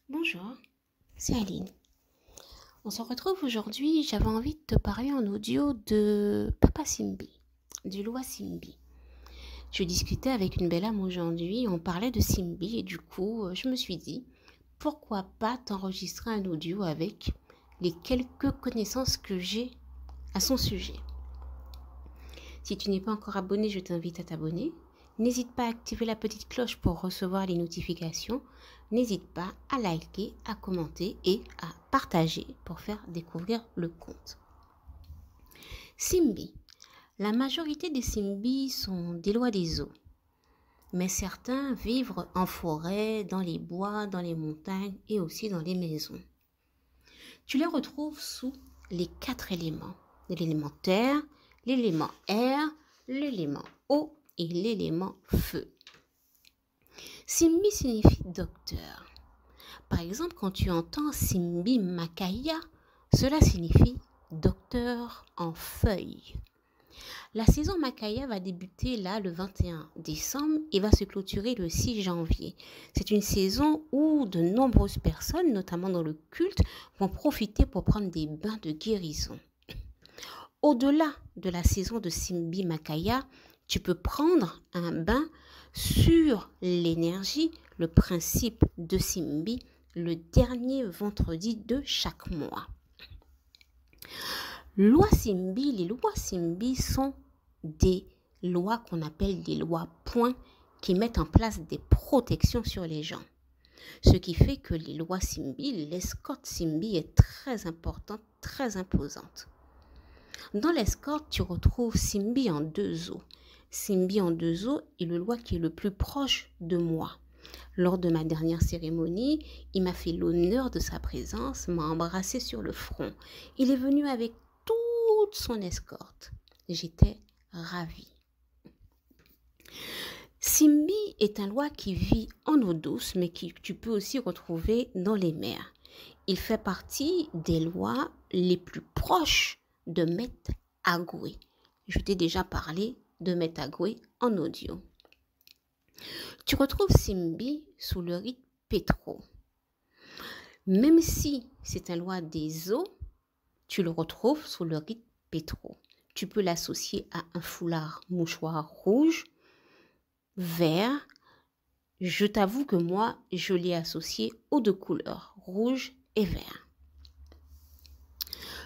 Bonjour, c'est Aline. On se retrouve aujourd'hui. J'avais envie de te parler en audio de Papa Simbi, du loi Simbi. Je discutais avec une belle âme aujourd'hui, on parlait de Simbi et du coup, je me suis dit, pourquoi pas t'enregistrer un audio avec les quelques connaissances que j'ai à son sujet. Si tu n'es pas encore abonné, je t'invite à t'abonner. N'hésite pas à activer la petite cloche pour recevoir les notifications. N'hésite pas à liker, à commenter et à partager pour faire découvrir le compte. Simbi. La majorité des Simbi sont des lois des eaux. Mais certains vivent en forêt, dans les bois, dans les montagnes et aussi dans les maisons. Tu les retrouves sous les 4 éléments. L'élément terre, l'élément air, l'élément eau et l'élément feu. Simbi signifie docteur. Par exemple, quand tu entends Simbi Makaya, cela signifie docteur en feuilles. La saison Makaya va débuter là le 21 décembre et va se clôturer le 6 janvier. C'est une saison où de nombreuses personnes, notamment dans le culte, vont profiter pour prendre des bains de guérison. Au-delà de la saison de Simbi Makaya, tu peux prendre un bain sur l'énergie, le principe de Simbi, le dernier vendredi de chaque mois. Loi Simbi, les lois Simbi sont des lois qu'on appelle des lois points qui mettent en place des protections sur les gens. Ce qui fait que les lois Simbi, l'escorte Simbi est très importante, très imposante. Dans l'escorte, tu retrouves Simbi en 2 eaux. Simbi en 2 eaux est le loi qui est le plus proche de moi. Lors de ma dernière cérémonie, il m'a fait l'honneur de sa présence, m'a embrassé sur le front. Il est venu avec toute son escorte. J'étais ravie. Simbi est un loi qui vit en eau douce, mais que tu peux aussi retrouver dans les mers. Il fait partie des lois les plus proches de Metagoué. Je t'ai déjà parlé de Metagoué en audio. Tu retrouves Simbi sous le rite Pétro. Même si c'est un loi des eaux, tu le retrouves sous le rite Pétro. Tu peux l'associer à un foulard mouchoir rouge, vert. Je t'avoue que moi, je l'ai associé aux 2 couleurs, rouge et vert.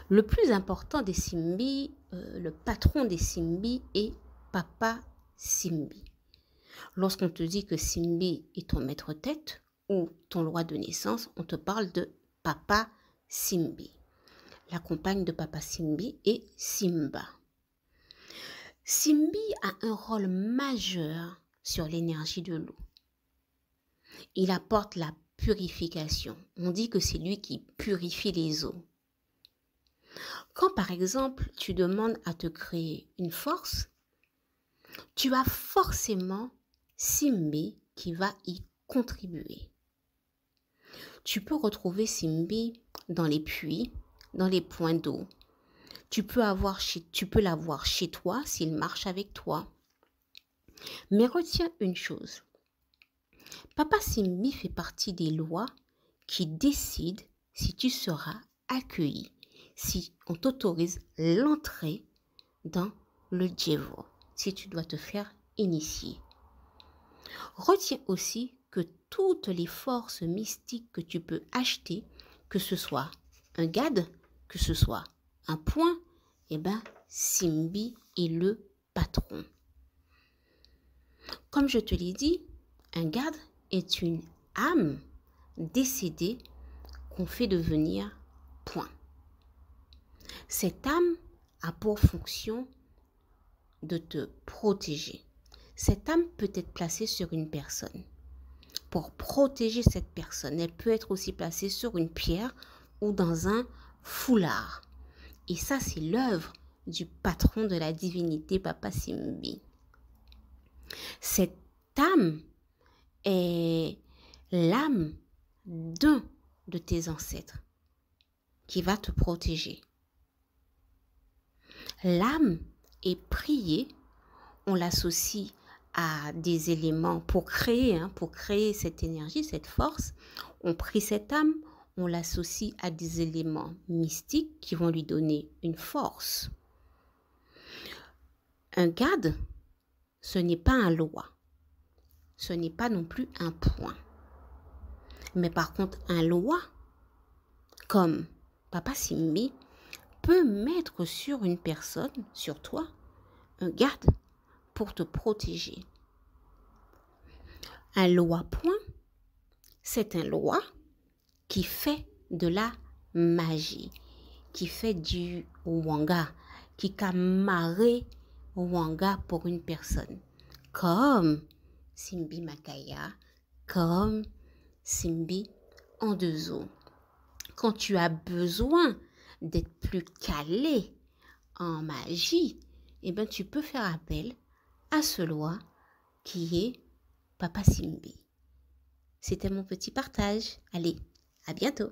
Le plus important des Simbi, le patron des Simbi est Papa Simbi. Lorsqu'on te dit que Simbi est ton maître-tête ou ton loi de naissance, on te parle de Papa Simbi. La compagne de Papa Simbi est Simba. Simbi a un rôle majeur sur l'énergie de l'eau. Il apporte la purification. On dit que c'est lui qui purifie les eaux. Quand par exemple tu demandes à te créer une force, tu as forcément Simbi qui va y contribuer. Tu peux retrouver Simbi dans les puits, dans les points d'eau. Tu peux l'avoir chez toi s'il marche avec toi. Mais retiens une chose. Papa Simbi fait partie des lois qui décident si tu seras accueilli, si on t'autorise l'entrée dans le Djevo, si tu dois te faire initier. Retiens aussi que toutes les forces mystiques que tu peux acheter, que ce soit un gad, que ce soit un point, Simbi est le patron. Comme je te l'ai dit, un gad est une âme décédée qu'on fait devenir point. Cette âme a pour fonction de te protéger. Cette âme peut être placée sur une personne. Pour protéger cette personne, elle peut être aussi placée sur une pierre ou dans un foulard. Et ça, c'est l'œuvre du patron de la divinité, Papa Simbi. Cette âme est l'âme d'un de tes ancêtres qui va te protéger. L'âme est priée, on l'associe à des éléments pour créer cette énergie, cette force. On prie cette âme, on l'associe à des éléments mystiques qui vont lui donner une force. Un garde, ce n'est pas un loi. Ce n'est pas non plus un point. Mais par contre, un loi, comme Papa Simbi, peut mettre sur une personne, sur toi, un garde pour te protéger. Un loi point, c'est un loi qui fait de la magie, qui fait du wanga, qui a marré wanga pour une personne, comme Simbi Makaya, comme Simbi en deux eaux. Quand tu as besoin d'être plus calé en magie, eh bien, tu peux faire appel à ce loi qui est Papa Simbi. C'était mon petit partage. Allez, à bientôt.